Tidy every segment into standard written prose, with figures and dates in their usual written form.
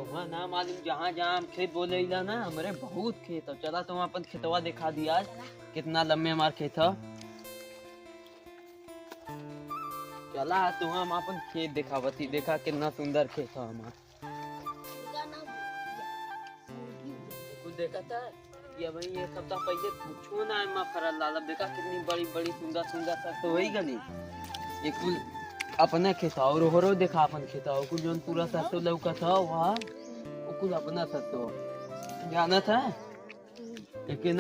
तुम ना मालूम जहाँ जहाँ हम खेत बोले ना हमारे बहुत खेत है। चला तुम अपन खेतवा दिखा दिया आज कितना लंबे हमारे खेत है। चला तुम हम अपन खेत दिखावती देखा कितना सुंदर खेत है हमारा। कुछ देखा था ये भाई ये सप्ताह पहले पूछो ना मैं फरल लाल देखा कितनी बड़ी बड़ी सुंदर सुंदर सब तो वही गली ये कुल अपने खेता और होरो देखा अपन खेता कुल जोन पूरा सरसों लौका था वहाँ कुल अपना सरसों जाना था। लेकिन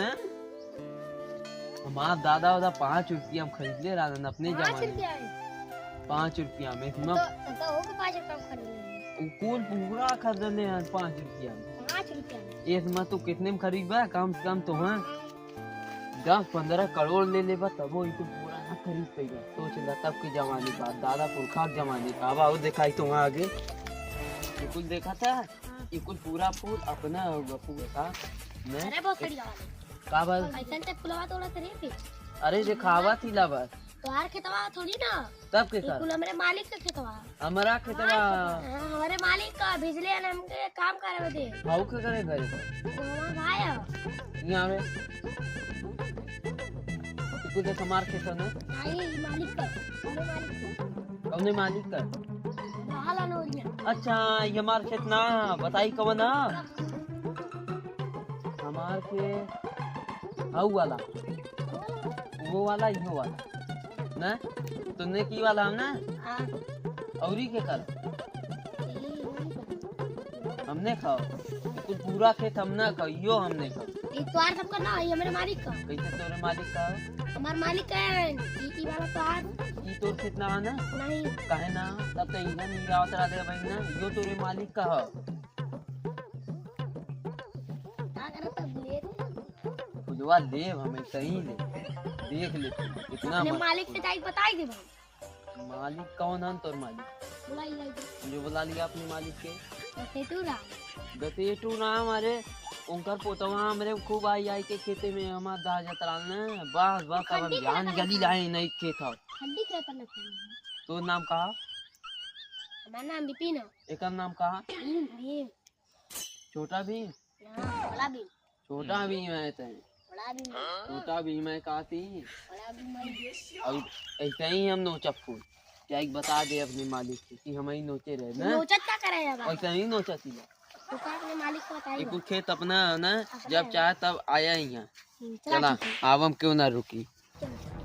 हमारा दादा वादा 5 रुपया में खरीद ले रहा था अपने जमाने 5 रुपया में कुल पूरा खरीद ले 5 रुपया में। इसमें तो कितने में खरीदा कम से कम तो हाँ 10-15 करोड़ ले लेबा तब वो पूरा ना खरीद पाएगा। सोच ला तब के जमाने बात दादा पुरखा के जमाने का अब आओ दिखाई तो वहाँ आगे ये कुल देखा था ये कुल पूरा फूल अपना होगा पूरा का बस अरे जो खावा थी ला बस तोहार खेतवा थोड़ी ना तब के साथ हमारे मालिक का खेतवा हमारा खेतवा हमारे मालिक का बिजली हमके काम करे दे हाउ के करे घर हमारा भाई है यहाँ में कुछ हमार खेत ना नहीं मालिक का कौन मालिक का हाल अनोरिया। अच्छा ये हमार खेत ना बताई कौन ना हमार के हाउ वाला वो वाला यो वाला ना तुमने की वाला हम ना औरी के कर हमने खाओ कुछ पूरा खेत हमने खाओ हमने खाओ इतवार सबका ना ये मेरे मालिक का कैसे तोरे मालिक का हमार मालिक का है ई वाला तोहार ई तोर खेत ना ना नहीं काहे ना तब तो इधर नहीं रावत रहा दे भाई ना यो तोरे मालिक का है क्या करत ले बुझवा देव हमें सही ले देख ले इतना अपने मालिक से जाई बताई दे भाई मालिक कौन है तोर मालिक बुलाई लाई जो बुला लिया अपने मालिक के सेटूरा गतेटू ना हमारे उनकर पोतवा हमरे खूब आई के खेते में हमार दाजा तराल ने बस बस अब हम जान जल्दी जाए नहीं खेत हो हड्डी के पर तो नाम कहा हमारा नाम बिपिन है एक नाम कहा भीम छोटा भी बड़ा भीम छोटा भी मैं ते बड़ा भीम छोटा भी मैं कहती बड़ा भीम और ऐसे ही हम नोचा फूल क्या एक बता दे अपने मालिक से कि हम ही नोचे रहे ना नोचत क्या करे है बाबा ऐसे ही नोचती है तो का अपने मालिक को बताई एक खेत अपना ना जब चाहे तब आया ही यहाँ चला चला आवम क्यों ना रुकी चला